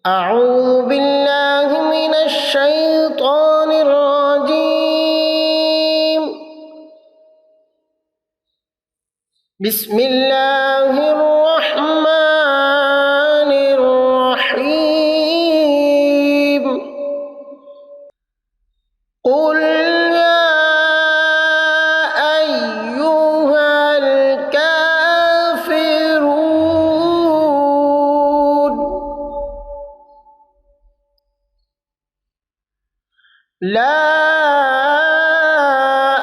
أعوذ بالله من الشيطان الرجيم. بسم الله الرحمن الرحيم. قل يا أيها الكافرون لا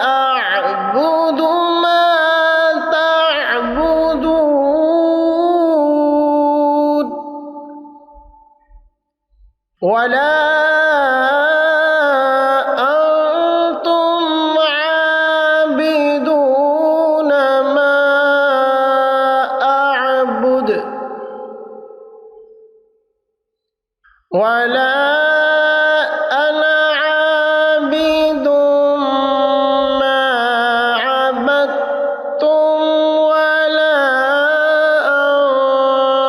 أعبد ما تعبدون ولا أنتم عابدون ما أعبد ولا أنا عابد ما عبدتم ولا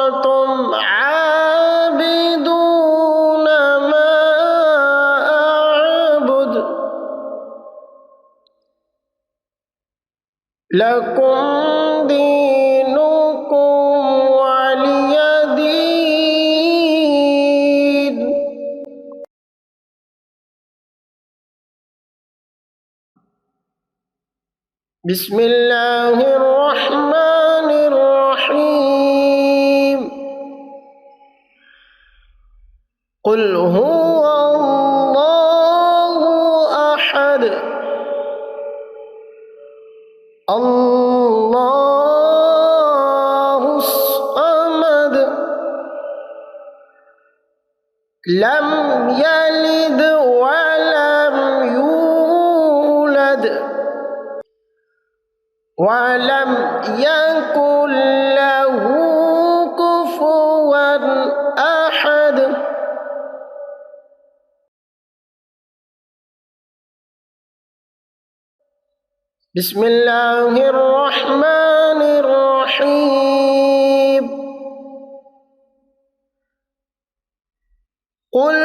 أنتم عابدون ما أعبد لكم دينكم ولي دين. بسم الله الرحمن الرحيم. قل هو الله أحد الله الصمد لم يلد ولم يولد ولم يكن له كفوا أحد. بسم الله الرحمن الرحيم. قل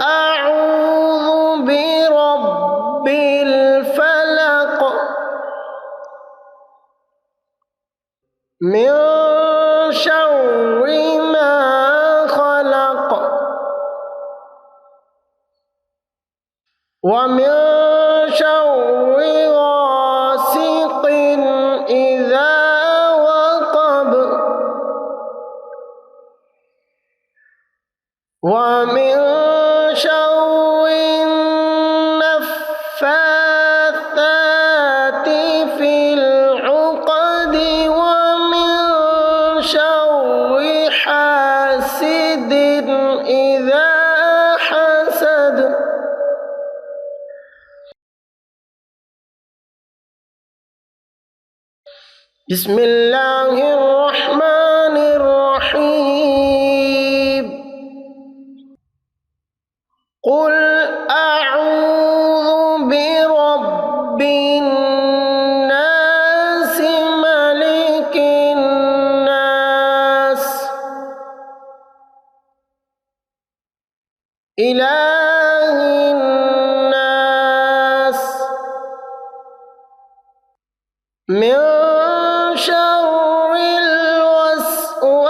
أعوذ برب الفلق من شر ما خلق ومن شر غاسق إذا وقب ومن شر النفاثات في العقد ومن شر حاسد إذا حسد. بسم الله الرحمن الرحيم. قل أعوذ برب الناس ملك الناس إله الناس من شر الوسواس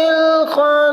الخناس